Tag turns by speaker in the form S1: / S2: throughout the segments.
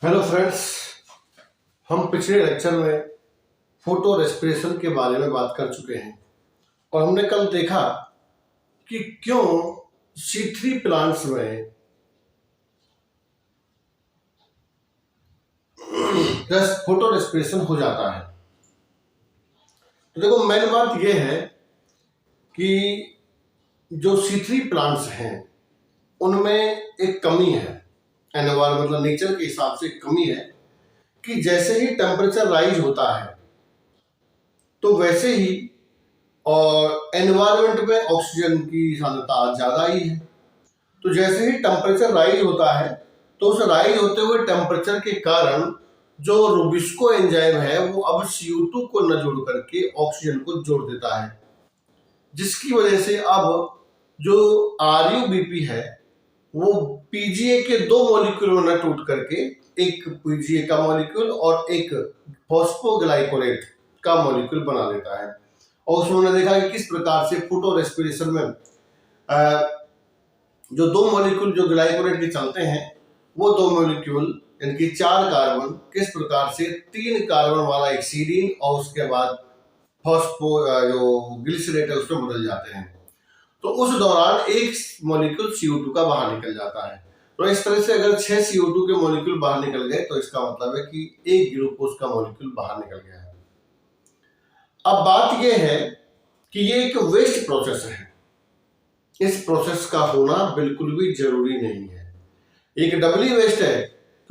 S1: Hello friends, हम पिछले lecture में फोटो रेस्पिरेशन के बारे में बात कर चुके हैं और हमने कल देखा कि क्यों C3 प्लांट्स में फोटो रेस्पिरेशन हो जाता है। तो देखो, मेन बात यह है कि जो C3 प्लांट्स हैं उनमें एक कमी है, एनवायरमेंट मतलब नेचर के हिसाब से एक कमी है कि जैसे ही टेम्परेचर राइज होता है तो वैसे ही और एनवायरमेंट में ऑक्सीजन की सांद्रता ज्यादा ही है। तो जैसे ही टेम्परेचर राइज होता है तो उस राइज होते हुए टेम्परेचर के कारण जो रूबिस्को एंजाइम है वो अब CO2 को न जोड़ करके ऑक्सीजन को जोड़ देता है, जिसकी वजह से अब जो RUBP है वो PGA के दो मॉलिक्यूल में न टूट करके एक PGA का मॉलिक्यूल और एक फॉस्फोग्लाइकोलेट का मॉलिक्यूल बना लेता है। और उसमें उन्होंने देखा कि किस प्रकार से फोटो रेस्पिरेशन में जो दो मॉलिक्यूल जो ग्लाइकोलेट के चलते हैं वो दो मॉलिक्यूल इनकी 4 कार्बन किस प्रकार से 3 कार्बन वाला एक सीरीन और उसके बाद फॉस्फो जो ग्लिसरेट है उसमें बदल जाते हैं। तो उस दौरान एक मॉलिक्यूल CO2 का बाहर निकल जाता है। तो इस तरह से अगर 6 CO2 के मॉलिक्यूल बाहर निकल गए तो इसका मतलब है कि एक ग्लूकोज का मॉलिक्यूल बाहर निकल गया है। अब बात यह है कि ये एक वेस्ट प्रोसेस है, इस प्रोसेस का होना बिल्कुल भी जरूरी नहीं है। एक डबली वेस्ट है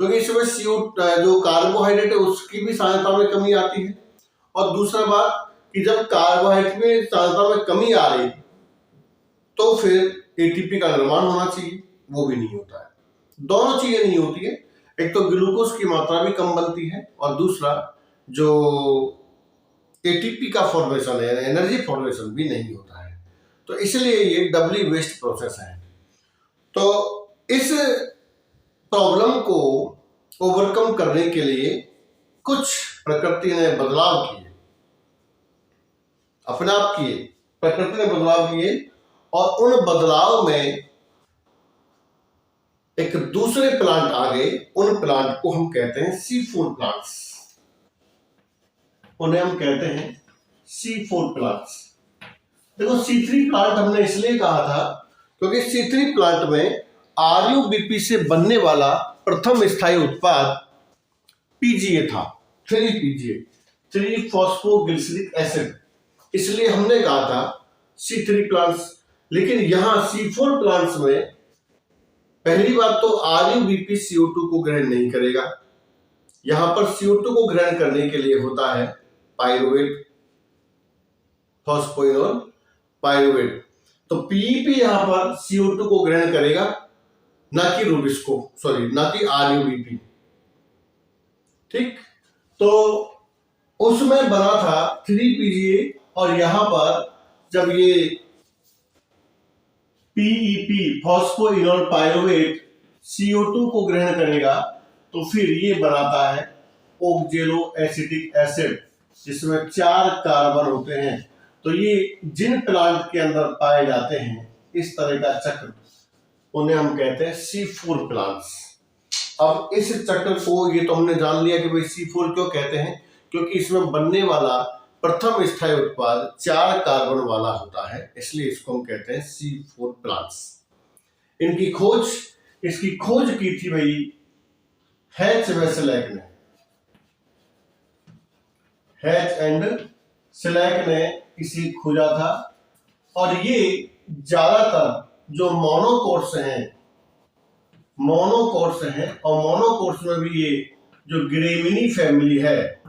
S1: क्योंकि इसमें जो कार्बोहाइड्रेट है उसकी भी सांद्रता में कमी आती है, और दूसरा बात कि जब कार्बोहाइड्रेट में सांद्रता में कमी आ रही तो फिर ATP का निर्माण होना चाहिए, वो भी नहीं होता है। दोनों चीजें नहीं होती है, एक तो ग्लूकोज की मात्रा भी कम बनती है और दूसरा जो ATP का फॉर्मेशन है, एनर्जी फॉर्मेशन भी नहीं होता है। तो इसलिए ये डबली वेस्ट प्रोसेस है। तो इस प्रॉब्लम को ओवरकम करने के लिए कुछ प्रकृति ने बदलाव किए, अपने आप किए, प्रकृति ने बदलाव किए और उन बदलाव में एक दूसरे प्लांट आ गए। उन प्लांट को हम कहते हैं C4 प्लांट्स, उन्हें हम कहते हैं C4 प्लांट्स। देखो, C3 प्लांट हमने इसलिए कहा था क्योंकि C3 प्लांट में RUBP से बनने वाला प्रथम स्थायी उत्पाद PGA था, 3PGA, 3 फॉस्फोग्लिसरिक एसिड, इसलिए हमने कहा था C3 प्लांट्स। लेकिन यहां C4 प्लांट्स में पहली बात तो RUBP CO2 को ग्रहण नहीं करेगा। यहां पर CO2 को ग्रहण करने के लिए होता है पाइरुवेट, फॉस्फोइनोल पाइरुवेट। तो PEP यहां पर CO2 को ग्रहण करेगा, ना कि रूबिस्को, ना कि RUBP। ठीक, तो उसमें बना था 3PGA और यहां पर जब ये PEP फॉस्फोइनोल पाइरुवेट CO2 को ग्रहण करेगा तो फिर ये बनाता है ऑक्जेलो एसिटिक एसिड, जिसमें 4 कार्बन होते हैं। तो ये जिन प्लांट के अंदर पाए जाते हैं इस तरह का चक्र, उन्हें हम कहते हैं C4 प्लांट्स। अब इस चक्र को ये तो हमने जान लिया कि भाई C4 क्यों कहते हैं, क्योंकि इसमें बनने वाला प्रथम स्थायी उत्पाद 4 कार्बन वाला होता है, इसलिए इसको हम कहते हैं C4 प्लांट्स। इसकी खोज की थी भाई हैच वेसेलैक ने, हैच एंड सेलैक ने इसे खोजा था। और ये ज्यादातर जो मोनोकोट्स हैं और मोनोकोट्स में भी ये जो ग्रेमिनी फैमिली है,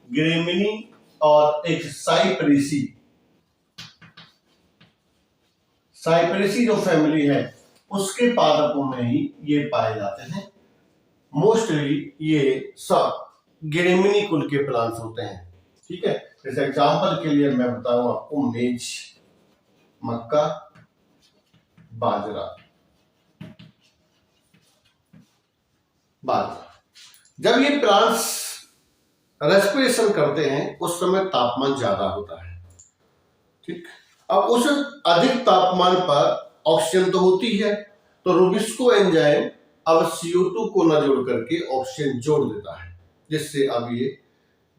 S1: ग्रेमिनी और एक साइप्रेसी जो फैमिली है उसके पादपों में ही ये पाए जाते हैं। मोस्टली ये सब ग्रेमिनी कुल के प्लांट्स होते हैं। ठीक है, जैसे एग्जांपल के लिए मैं बताऊं आपको मेज, मक्का, बाजरा। जब ये प्लांट्स रेस्पिरेशन करते हैं उस समय तापमान ज्यादा होता है। ठीक, अब उस अधिक तापमान पर ऑक्सीजन तो होती है, तो रूबिस्को एंजाइम अब CO2 को न जोड़ करके ऑक्सीजन जोड़ देता है, जिससे अब ये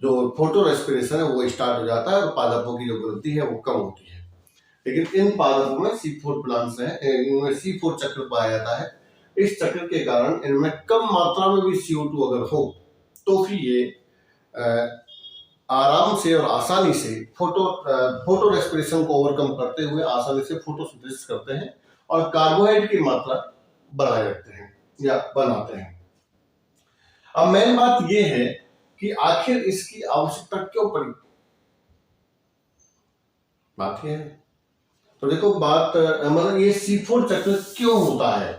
S1: जो फोटो रेस्पिरेशन है वो स्टार्ट हो जाता है और पादपों की जो वृद्धि है वो कम होती है। लेकिन इन पादपों में C4 प्लांट्स हैं, इनमें C4 चक्र पाया जाता है। इस चक्र के कारण इनमें कम मात्रा में भी CO2 अगर हो तो फिर ये आराम से और आसानी से फोटो रेस्पिरेशन को ओवरकम करते हुए आसानी से फोटोसिंथेसिस करते हैं और कार्बोहाइड्रेट की मात्रा बनाए रखते हैं या बनाते हैं। अब मेन बात यह है कि आखिर इसकी आवश्यकता क्यों पड़ी, बात यह है। तो देखो बात मतलब ये C4 चक्र क्यों होता है।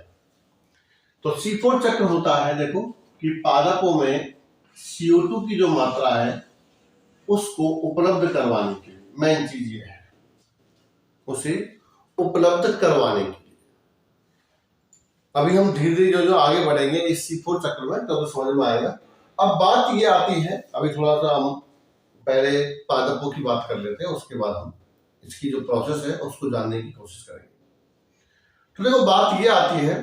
S1: तो C4 चक्र होता है देखो कि पादपों में CO2 की जो मात्रा है उसको उपलब्ध करवाने के लिए, मेन चीज ये है, उसे उपलब्ध करवाने के लिए। अभी हम धीरे धीरे जो आगे बढ़ेंगे इस C4 चक्र में तो समझ में आएगा। अब बात ये आती है, अभी थोड़ा सा हम पहले पादपों की बात कर लेते हैं, उसके बाद हम इसकी जो प्रोसेस है उसको जानने की कोशिश करेंगे। तो देखो बात ये आती है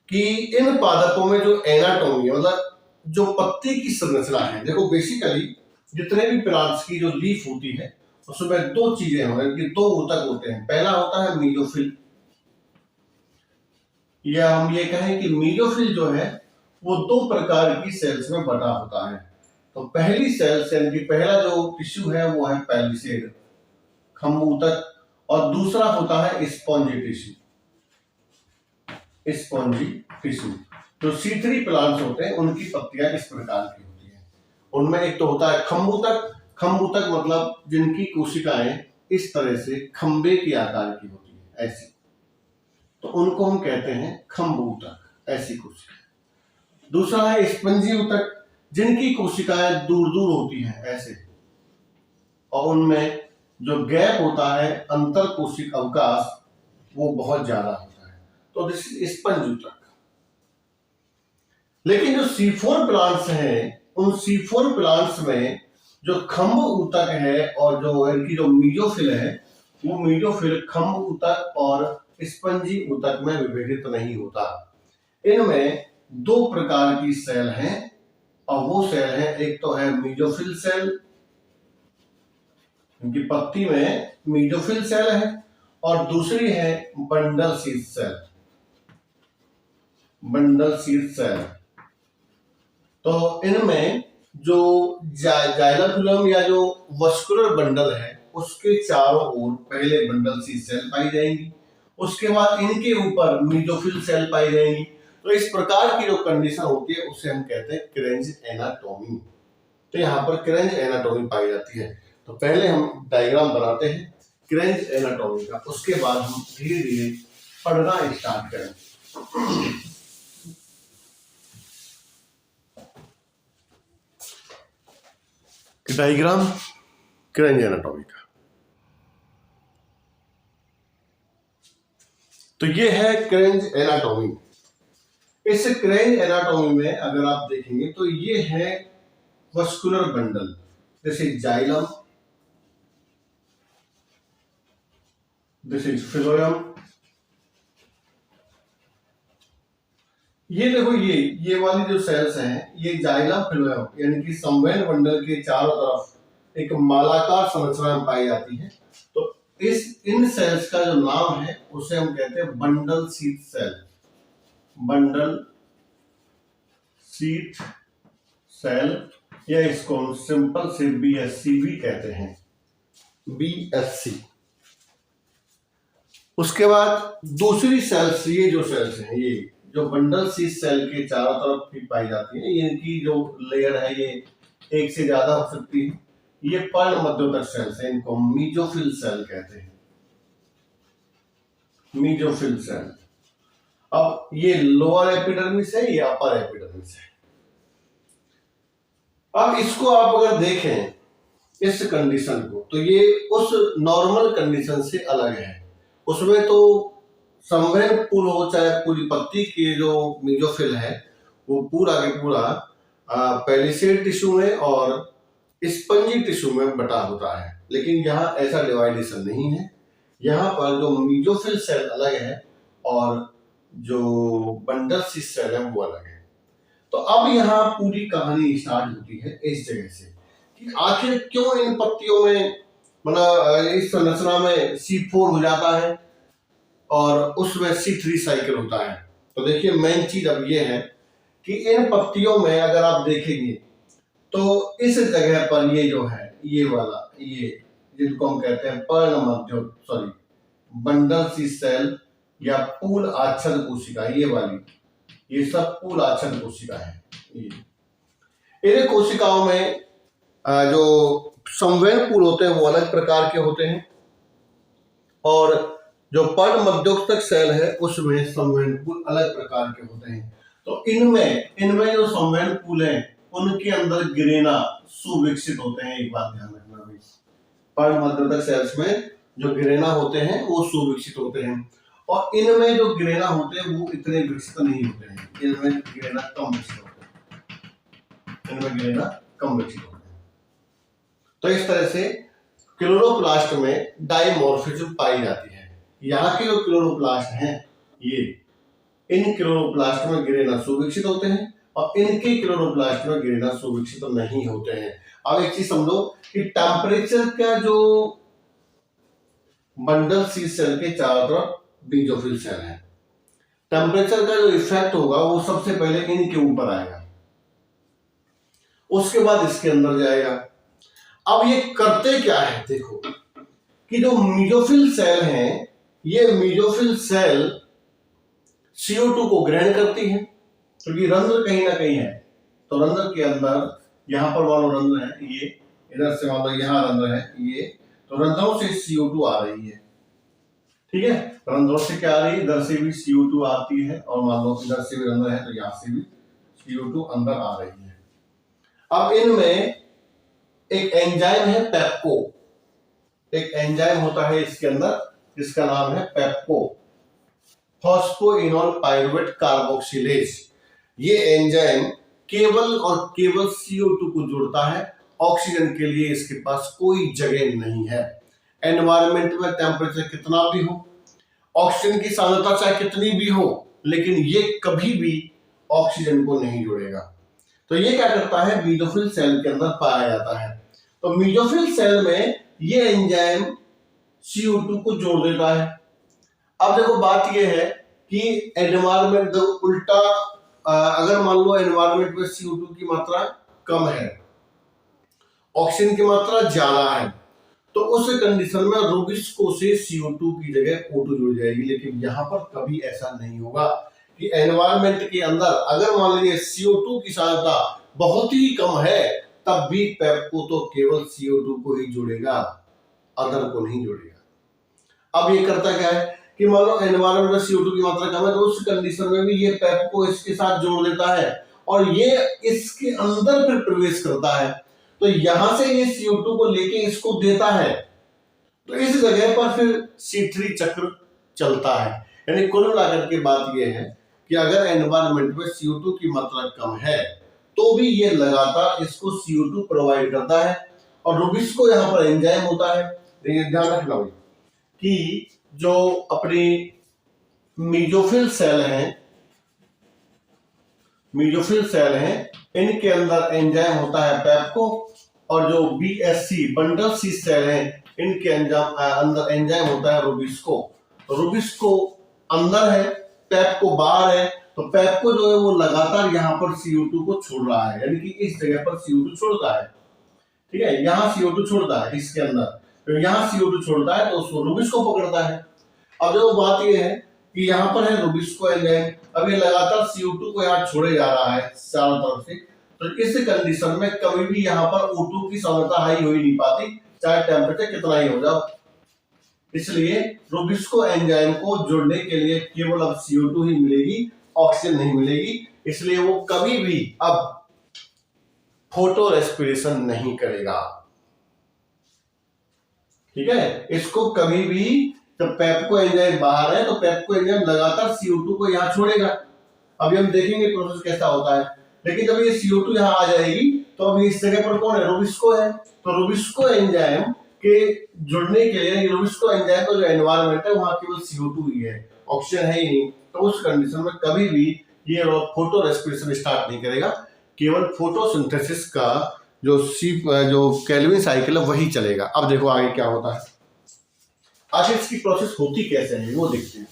S1: कि इन पादपों में जो एनाटॉमी है, मतलब जो पत्ती की संरचना है, देखो बेसिकली जितने भी प्लांट्स की जो लीफ होती है उसमें दो चीजें होंगी, दो ऊतक होते हैं। पहला होता है मीजोफिल, या हम ये कहें कि मीजोफिल जो है वो दो प्रकार की सेल्स में बटा होता है। तो पहली सेल्स यानी कि पहला जो टिश्यू है वो है पैलिसेड, खम्भ ऊतक, और दूसरा होता है स्पॉन्जी टिश्यू, स्पॉन्जी टिश्यू। जो C3 प्लांट्स होते हैं उनकी पत्तियां इस प्रकार की होती हैं। उनमें एक तो होता है खम्भ ऊतक, खम्भ ऊतक मतलब जिनकी कोशिकाएं इस तरह से खंबे के आकार की होती है, ऐसी, तो उनको हम कहते हैं खम्भ ऊतक, ऐसी कोशिकाएं। दूसरा है स्पंजी ऊतक, जिनकी कोशिकाएं दूर दूर होती हैं ऐसे, और उनमें जो गैप होता है, अंतर कोशिक अवकाश, वो बहुत ज्यादा होता है, तो दिस स्पंज ऊतक। लेकिन जो C4 प्लांट्स हैं उन C4 प्लांट्स में जो खम्भ ऊतक है और जो इनकी जो मीजोफिल है वो मीजोफिल खम्भ ऊतक और स्पंजी ऊतक में विभाजित नहीं होता। इनमें दो प्रकार की सेल हैं और वो सेल है, एक तो है मीजोफिल सेल, इनकी पत्ती में मीजोफिल सेल है, और दूसरी है bundle sheath cell, bundle sheath cell. तो इनमें जो जाइलम या जो वस्कुलर बंडल है उसके चारों ओर पहले बंडल शीथ सेल पाई जाएंगी, उसके बाद इनके ऊपर मीजोफिल सेल पाई जाएंगी। तो इस प्रकार की जो कंडीशन होती है उसे हम कहते हैं क्रेंज एनाटॉमी। तो यहाँ पर क्रेंज एनाटॉमी पाई जाती है। तो पहले हम डायग्राम बनाते हैं क्रेंज एनाटॉमी का, उसके बाद हम धीरे धीरे पढ़ना स्टार्ट करेंगे। डायग्राम क्रेंज एनाटॉमी का, तो ये है क्रेंज एनाटॉमी। इस क्रेंज एनाटॉमी में अगर आप देखेंगे तो ये है वस्कुलर बंडल, जैसे जाइलम, दिस इज फिलोयम। ये देखो ये वाली जो सेल्स हैं ये जाइलम फिलोयम यानी कि संवहन बंडल के चारों तरफ एक मालाकार संरचना में पाई जाती है। तो इन सेल्स का जो नाम है उसे हम कहते हैं bundle sheath cell, bundle sheath cell, या इसको हम सिंपल से BSC भी कहते हैं, BSC। उसके बाद दूसरी सेल्स, ये जो सेल्स हैं ये जो बंडल शीथ सेल के चारों तरफ भी पाई जाती है, इनकी जो लेयर है ये एक से ज्यादा हो सकती है। ये पर्ण मध्योतक सेल्स हैं, इनको मीजोफिल सेल कहते हैं, मीजोफिल सेल। अब ये लोअर एपिडर्मिस है, ये अपर एपिडर्मिस है। अब इसको आप अगर देखें इस कंडीशन को तो ये उस नॉर्मल कंडीशन से अलग है। उसमें तो संवहन पुल हो चाहे पूरी पत्ती की जो मीजोफिल है वो पूरा के पूरा पैलिसेड टिश्यू में और स्पंजी टिश्यू में बटा होता है, लेकिन यहाँ ऐसा डिवाइडेशन नहीं है। यहाँ पर जो मीजोफिल सेल अलग है और जो बंडल सी सेल है वो अलग है। तो अब यहाँ पूरी कहानी स्टार्ट होती है इस जगह से कि आखिर क्यों इन पत्तियों में मतलब इस संरचना में C4 हो जाता है और उसमें C3 साइकिल होता है। तो देखिए मेन चीज अब ये है कि इन पत्तियों में अगर आप देखेंगे तो इस जगह पर ये जो है ये वाला ये जिसको हम कहते हैं पर्णमध्य सॉरी बंडल सी सेल या पूल आच्छादित कोशिका, ये वाली ये सब पूल आच्छादित कोशिका है। इन कोशिकाओं में जो संवहनपूल होते हैं वो अलग प्रकार के होते हैं और जो पर्ण मध्योष्ठक सेल है उसमें संवहनपूल अलग प्रकार के होते हैं। तो इनमें जो संवहनपूल है उनके अंदर गिरेना सुविकसित होते हैं। एक बात ध्यान रखना भाई, पर्ण मध्योष्ठक सेल्स में जो गिरेना होते हैं वो सुविकसित होते हैं और इनमें जो गिरेना होते हैं वो इतने विकसित नहीं होते हैं। इनमें गिरेना कम विकसित होते हैं, इनमें गिरेना कम विकसित होते हैं। तो इस तरह से क्लोरोप्लास्ट में डाइमॉर्फिज्म पाई जाती है। यहाँ के जो क्लोरोप्लास्ट हैं ये इन क्लोरोप्लास्ट में गिरेना सुविकसित होते हैं और इनके क्लोरोप्लास्ट में गिरेना सुविकसित नहीं होते हैं। अब एक चीज समझो कि टेम्परेचर का जो बंडल सी सेल के चारों तरफ बेजोफिल सेल है, टेम्परेचर का जो इफेक्ट होगा वो सबसे पहले इनके ऊपर आएगा, उसके बाद इसके अंदर जाएगा। अब ये करते क्या है देखो कि जो मीजोफिल सेल हैं ये मीजोफिल सेल CO2 को ग्रहण करती है क्योंकि रंध्र कहीं ना कहीं है। तो रंध्र के अंदर यहाँ पर मान लो रंध्र है, ये इधर से मान लो यहाँ रंध्र है ये, तो रंध्रों से CO2 आ रही है, ठीक है। रंध्रों से क्या आ रही है, इधर से भी CO2 आती है और मान लो इधर से भी रंध्र है तो यहाँ से भी CO2 अंदर आ रही है। अब इनमें एक एंजाइम है पेप्को, एक एंजाइम होता है इसके अंदर जिसका नाम है पेप्को फॉस्फोइनोल पाइरुवेट कार्बोक्सिलेज। ये एंजाइम केवल और केवल CO2 को जोड़ता है, ऑक्सीजन के लिए इसके पास कोई जगह नहीं है। एनवायरनमेंट में टेम्परेचर कितना भी हो, ऑक्सीजन की सांद्रता चाहे कितनी भी हो, लेकिन ये कभी भी ऑक्सीजन को नहीं जोड़ेगा। तो ये क्या करता है, मीजोफिल सेल के अंदर पाया जाता है। तो मीजोफिल सेल में ये एंजाइम CO2 को जोड़ देता है। अब देखो बात ये है कि एनवायरनमेंट उल्टा, अगर मान लो एनवायरनमेंट में CO2 की मात्रा कम है, ऑक्सीजन की मात्रा ज्यादा है, तो उस कंडीशन में रूबिस्को से CO2 की जगह O2 जुड़ जाएगी। लेकिन यहाँ पर कभी ऐसा नहीं होगा कि एनवायरनमेंट के अंदर अगर मान लीजिए CO2 की सांद्रता बहुत ही कम है तब भी पेप्को तो केवल CO2 को ही जोड़ेगा, अदर को नहीं जोड़ेगा। अब ये करता क्या है कि मान लो एनवायरनमेंट में CO2 की मात्रा कम है तो उस कंडीशन में भी ये पेप्को इसके साथ जोड़ देता है और ये इसके अंदर फिर प्रवेश करता है। तो यहां से ये CO2 को लेके इसको देता है, तो इस जगह पर फिर C3 चक्र चलता है। यानी कुल मिलाकर के बात यह है कि अगर एनवायरनमेंट में CO2 की मात्रा कम है तो भी ये लगातार इसको CO2 प्रोवाइड करता है। और रूबिस्को यहाँ पर एंजाइम होता है। ध्यान रखना भाई कि जो अपनी मीजोफिल सेल हैं इनके अंदर एंजाइम होता है पेप्को और जो BSC बंडल सी सेल है इनके अंदर एंजाइम होता है रूबिस्को। रूबिस्को अंदर है, पेप्को बाहर है। तो पेप्को जो है वो लगातार यहाँ पर CO2 को छोड़ रहा है, यानी कि इस जगह पर CO2 छोड़ता है, ठीक है। यहाँ CO2 छोड़ता है इसके अंदर, तो यहाँ CO2 छोड़ता है तो उसको रूबिस्को पकड़ता है। अब जो बात ये है कि यहाँ पर है रूबिस्को एंजाइम, अब ये लगातार CO2 को यहाँ छोड़े जा रहा है चारों तरफ से। तो इस कंडीशन में कभी भी यहाँ पर O2 की सांद्रता हाई हो ही नहीं पाती, चाहे टेम्परेचर कितना ही हो जाए। इसलिए रूबिस्को एंजाइम को जोड़ने के लिए केवल अब CO2 ही मिलेगी, ऑक्सीजन नहीं मिलेगी। इसलिए वो कभी भी अब फोटो रेस्पिरेशन नहीं करेगा, ठीक है। इसको कभी भी जब पेप्को एंजाइम बाहर है तो पेप्को एंजाइम लगातार CO2 को यहाँ छोड़ेगा। अभी हम देखेंगे प्रोसेस कैसा होता है। लेकिन जब ये CO2 यहाँ आ जाएगी तो अभी इस जगह पर कौन है, रूबिस्को है। तो रूबिस्को एंजाइम के जुड़ने के लिए यूबिस्को एंजाइम का जो एनवायरनमेंट है वहां केवल CO2 ही है, ऑक्सीजन है ही नहीं। तो उस कंडीशन में कभी भी ये फोटो रेस्पिरेशन स्टार्ट नहीं करेगा, केवल फोटोसिंथेसिस का जो केल्विन साइकिल है वही चलेगा। अब देखो आगे क्या होता है, आखिर इसकी प्रोसेस होती कैसे है वो देखते हैं।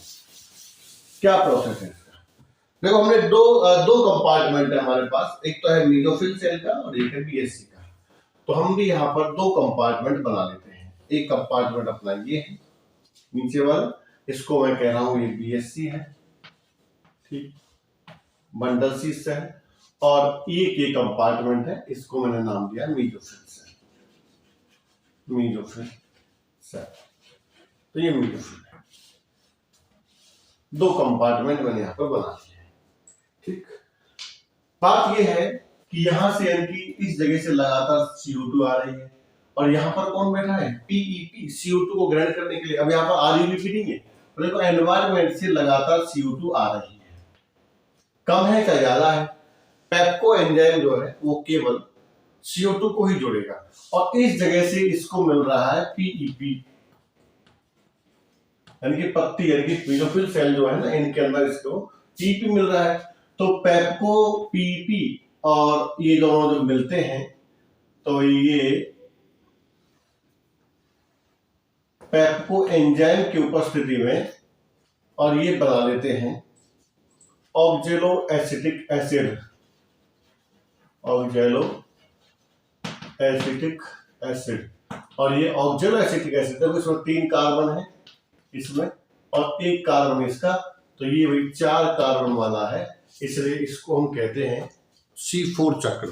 S1: क्या प्रोसेस है इसका? देखो हमने दो कंपार्टमेंट है हमारे पास, एक तो है मीजोफिल सेल का और एक है BSC का। तो हम भी यहाँ पर दो कंपार्टमेंट बना लेते हैं। एक कंपार्टमेंट अपना ये है नीचे वाला, इसको मैं कह रहा हूं ये BSC है, ठीक, बंडल सी सेल। और ये कंपार्टमेंट है, इसको मैंने नाम दिया मीजोफिल सेल, मीजोफिल सेल। तो ये मीजोफिल है, दो कंपार्टमेंट मैंने यहां पर बना दिए हैं, ठीक। बात यह है कि यहां से यानी इस जगह से लगातार CO2 आ रही है और यहां पर कौन बैठा है, PEP, CO2 को ग्रहण करने के लिए। अब यहां पर RUBP नहीं है, तो देखो एनवायरनमेंट से लगातार CO2 आ रही है, कम है चाहे ज्यादा है। पेप्को एंजाइम जो है वो केवल CO2 को ही जोड़ेगा और इस जगह से इसको मिल रहा है PEP, यानी कि पत्ती, यानी कि मीजोफिल सेल जो है ना, इनके अंदर इसको PEP मिल रहा है। तो पेप्को PEP और ये दोनों जब मिलते हैं तो ये पेप्को एंजाइम की उपस्थिति में और ये बना लेते हैं ऑक्जेलो एसिटिक एसिड, ऑक्जेलो एसिटिक एसिड। और ये ऑक्जेलो एसिटिक एसिड देखो इसमें 3 कार्बन है इसमें और 1 कार्बन इसका, तो ये वही 4 कार्बन वाला है, इसलिए इसको हम कहते हैं C4 चक्र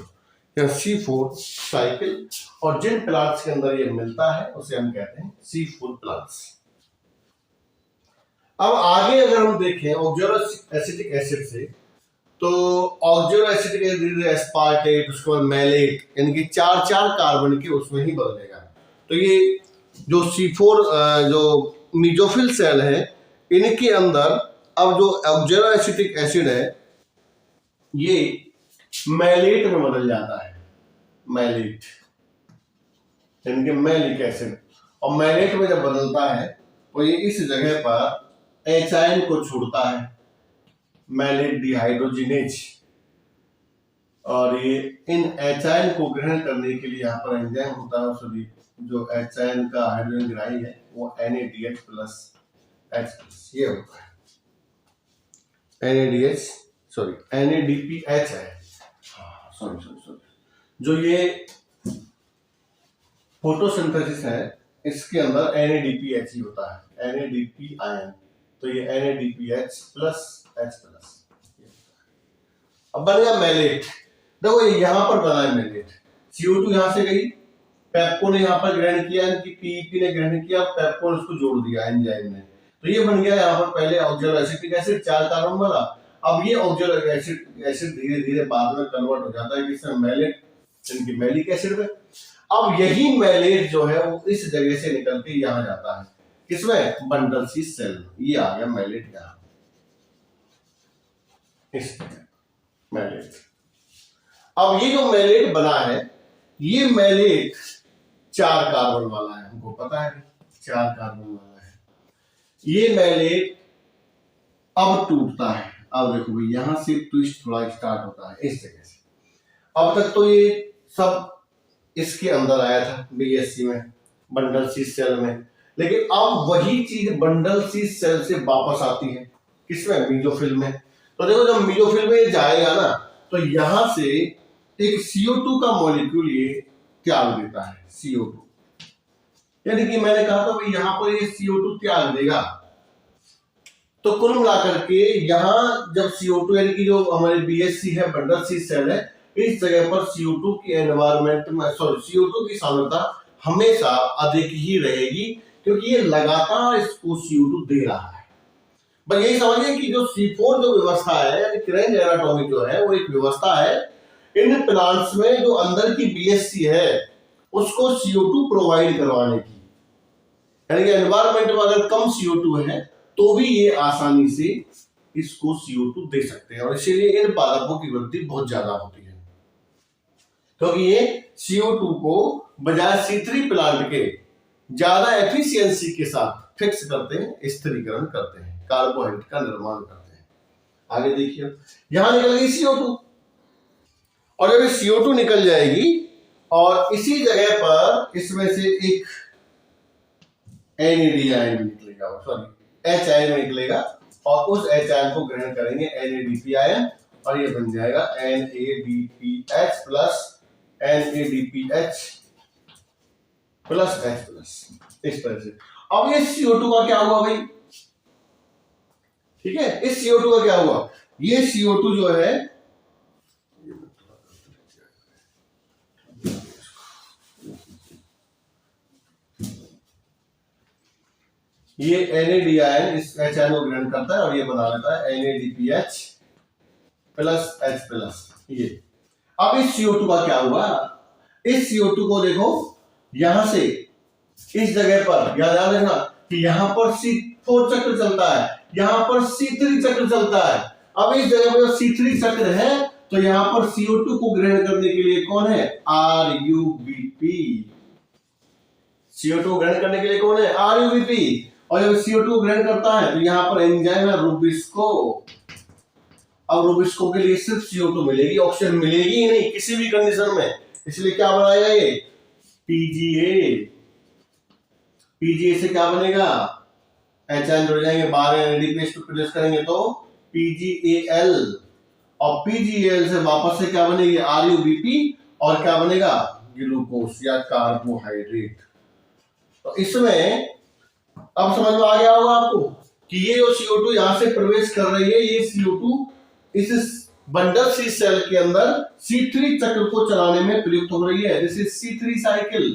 S1: या C4 साइकिल। और जिन प्लांट्स के अंदर ये मिलता है उसे हम कहते हैं C4 प्लांट्स। अब आगे अगर हम देखें ऑक्जेलो एसिटिक एसिड से, तो ऑक्जेलो एसिटिक एसिड एस्पार्टेट, उसके बाद मैलेट, यानी कि 4 कार्बन के उसमें ही बदलेगा। तो ये जो C4 जो मीजोफिल सेल है इनके अंदर अब जो ऑक्जेलो एसिटिक एसिड है ये मैलेट में बदल जाता है, मैलेट यानी कि मैलिक एसिड। और मैलेट में जब बदलता है तो ये इस जगह पर एचाइन को छोड़ता है, मैलेट डिहाइड्रोजिनेज, और ये इन एचाइन को ग्रहण करने के लिए यहाँ पर एंजाइम होता है, सॉरी जो एचाइन का हाइड्रोजन ग्राही है वो NADH प्लस H+, ये होता है NADH, सॉरी NADPH है, सॉरी जो ये फोटोसिंथेसिस है इसके अंदर NADPH ही होता है, NADP आयन, तो ये NADPH प्लस H+। अब बन गया मैलेट। देखो ये यहां पर बना है मैलेट, CO2 यहां से गई, पेप्को ने यहां पर ग्रहण किया, कि PEP ने ग्रहण किया, पेप्को ने उसको जोड़ दिया एंजाइम ने, तो ये बन गया यहाँ पर पहले ऑक्जेलो एसिटिक एसिड 4 कार्बन वाला। अब ये ऑक्जेलो एसिड धीरे धीरे बाद में कन्वर्ट हो जाता है किसमें, मैलेट, यानी कि मैलिक एसिड में। अब यही मैलेट जो है वो इस जगह से निकल के यहाँ जाता है, किसमें, बंडल सी सेल। ये आ गया मैलेट यहाँ, इस मैलेट। अब ये जो मैलेट बना है ये मैलेट 4 कार्बन वाला है, हमको पता है 4 कार्बन वाला है। ये मैलेट अब टूटता है, अब देखो भाई यहां से ट्विस्ट थोड़ा स्टार्ट होता है इस जगह से। अब तक तो ये सब इसके अंदर आया था BSC में, बंडल सी सेल में, लेकिन अब वही चीज बंडल सी सेल से वापस आती है, किसमें, मीजोफिल में। तो देखो जब मीजोफिल में जाएगा ना तो यहां से एक CO2 का मॉलिक्यूल ये त्याग देता है, CO2, यानी कि मैंने कहा था भाई यहां पर ये CO2 त्याग देगा। तो कुल मिलाकर के यहां जब CO2 यानी कि जो हमारी BSC है, बंडल सी सेल है, इस जगह पर CO2 की एनवायरनमेंट में CO2 की सांद्रता हमेशा अधिक ही रहेगी, क्योंकि ये लगातार इसको CO2 दे रहा है। बस यही समझिए कि जो C4 जो व्यवस्था है, यानी क्रेंज एनाटॉमी जो है, वो एक व्यवस्था है इन प्लांट्स में जो अंदर की BSC है उसको CO2 प्रोवाइड करवाने की, यानी कि एनवायरनमेंट में अगर कम CO2 है तो भी ये आसानी से इसको CO2 दे सकते हैं, और इसीलिए इन पादपों की वृद्धि बहुत ज्यादा होती है, क्योंकि ये CO2 को बजाय C3 प्लांट के ज्यादा एफिशिएंसी के साथ फिक्स करते हैं, स्थिरीकरण करते हैं, कार्बोहाइड्रेट का निर्माण करते हैं। आगे देखिए, यहां निकल गई CO2, और जब CO2 निकल जाएगी और इसी जगह पर इसमें से एक NAD आयन निकलेगा, सॉरी H आयन निकलेगा, और उस H आयन को ग्रहण करेंगे NADP आयन, और ये बन जाएगा NADPH plus NADPH plus H plus, इस तरह से। अब ये CO2 का क्या हुआ भाई, ठीक है, इस CO2 का क्या हुआ, ये CO2 जो है ये NAD आयन इस H आयन को ग्रहण करता है और ये बना लेता है NADPH प्लस H प्लस। ये अब इस CO2 का क्या हुआ, इस CO2 को देखो यहां से इस जगह पर याद रखना कि यहां पर C4 चक्र चलता है, यहां पर C3 चक्र चलता है। अब इस जगह पर C3 चक्र है तो यहां पर CO2 को ग्रहण करने के लिए कौन है, RUBP। CO2 को ग्रहण करने के लिए कौन है, RUBP। और जब CO2 को ग्रहण करता है तो यहां पर एंजाइम है रूबिस्को। अब रूबिस्को के लिए सिर्फ CO2 मिलेगी, ऑक्सीजन मिलेगी ही नहीं किसी भी कंडीशन में, इसलिए क्या बनाएगा ये PGA। PGA से क्या बनेगा, H आयन जुड़ जाएंगे, 12 NADPH को प्रोड्यूस करेंगे तो PGAL, और PGAL से वापस से क्या बनेगी RUBP, और क्या बनेगा ग्लूकोज या कार्बोहाइड्रेट। तो इसमें अब समझ में आ गया होगा आपको कि ये जो CO2 यहां से प्रवेश कर रही है, ये CO2 इस बंडल सी सेल के अंदर C3 चक्र को चलाने में प्रयुक्त हो रही है, दिस इज C3 साइकिल।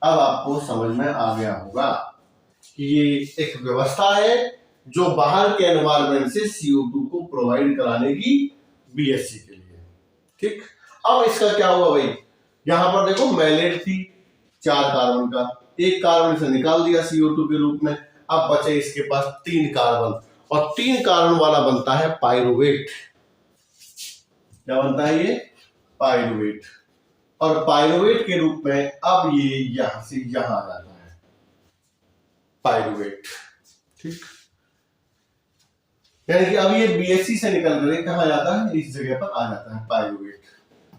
S1: अब आपको समझ में आ गया होगा कि ये एक व्यवस्था है जो बाहर के एनवायरनमेंट से CO2 को प्रोवाइड कराने की BSC के लिए, ठीक। अब इसका क्या हुआ भाई, यहां पर देखो मैलेट थी 4 कार्बन का, एक कार्बन से निकाल दिया CO2 के रूप में, अब बचे इसके पास 3 कार्बन, और 3 कार्बन वाला बनता है पाइरुवेट। क्या बनता है ये, पाइरुवेट। और पाइरुवेट के रूप में अब ये यहां से यहां आ जाता है पाइरुवेट, ठीक। यानी कि अब ये BSC से निकल कर कहां जाता है, इस जगह पर आ जाता है पाइरुवेट।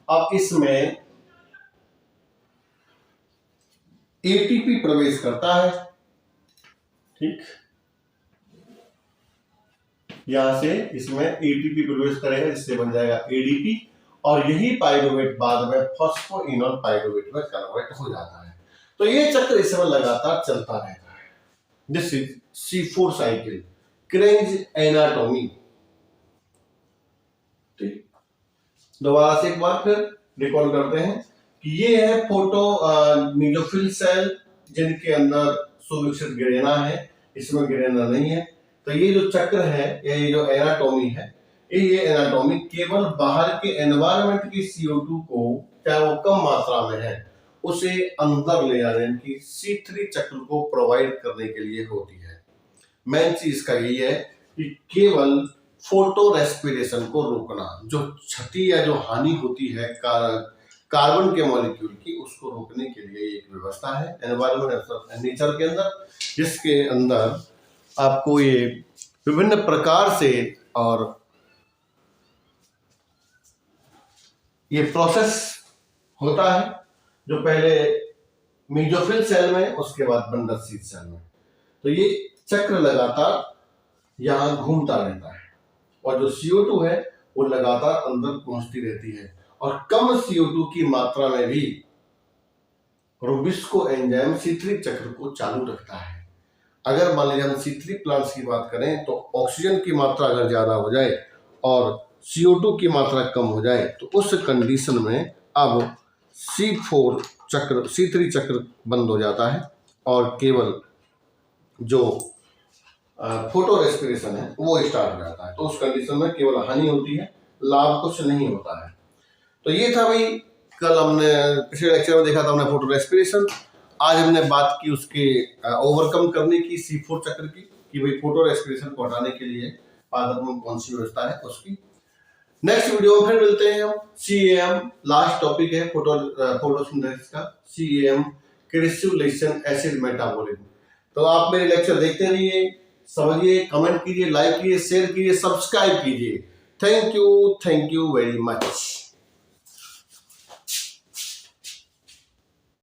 S1: अब इसमें ATP प्रवेश करता है, ठीक, यहां से इसमें ATP प्रवेश करेगा जिससे बन जाएगा ADP, और यही पाइरुवेट बाद में फॉस्फोइनोल पाइरुवेट में कन्वर्ट हो जाता है। तो ये चक्र इसमें लगातार चलता रहता है, this is C4 cycle, Kranz anatomy, ठीक। दोबारा से एक बार फिर रिकॉल करते हैं कि ये है फोटो न्यूक्लियोफिल सेल जिनके अंदर सुविकसित गिरेना है, इसमें गिरेना नहीं है। तो ये जो चक्र है, ये जो एनाटॉमी है, ये एनाटॉमी केवल बाहर के एनवायरनमेंट की CO2 को, चाहे वो कम मात्रा में है, उसे अंदर ले जाने की C3 चक्र को प्रोवाइड करने के लिए होती है। मेन चीज का यही है कि केवल फोटो रेस्पिरेशन को रोकना, जो क्षति या जो हानि होती है कार्बन के मॉलिक्यूल की, उसको रोकने के लिए एक व्यवस्था है एनवायरनमेंट नेचर के अंदर, जिसके अंदर आपको ये विभिन्न प्रकार से और ये प्रोसेस होता है, जो पहले मेसोफिल सेल में, उसके बाद बंडल सीड सेल में। तो ये चक्र लगातार यहां घूमता रहता है, और जो CO2 है वो लगातार अंदर पहुंचती रहती है, और कम CO2 की मात्रा में भी रूबिस्को एंजाइम C3 चक्र को चालू रखता है। अगर मान लीजिए हम C3 प्लांट्स की बात करें तो ऑक्सीजन की मात्रा अगर ज्यादा हो जाए और CO2 की मात्रा कम हो जाए, तो उस कंडीशन में अब C3 चक्र बंद हो जाता है, और केवल जो फोटो रेस्पिरेशन है वो स्टार्ट हो जाता है। तो उस कंडीशन में केवल हानि होती है, लाभ कुछ नहीं होता है। तो ये था भाई, कल हमने पिछले लेक्चर में देखा था हमने फोटो रेस्पिरेशन, आज हमने बात की उसके ओवरकम करने की C4 चक्र की, कि भाई फोटो रेस्पिरेशन को हटाने के लिए पादप में कौन सी व्यवस्था है उसकी। नेक्स्ट वीडियो में फिर मिलते हैं हम। CAM लास्ट टॉपिक है फोटोसिंथेसिस का। CAM crassulacean acid metabolism. तो आप मेरे लेक्चर देखते रहिए, समझिए, कमेंट कीजिए, लाइक कीजिए, शेयर कीजिए, सब्सक्राइब कीजिए। Thank you very much.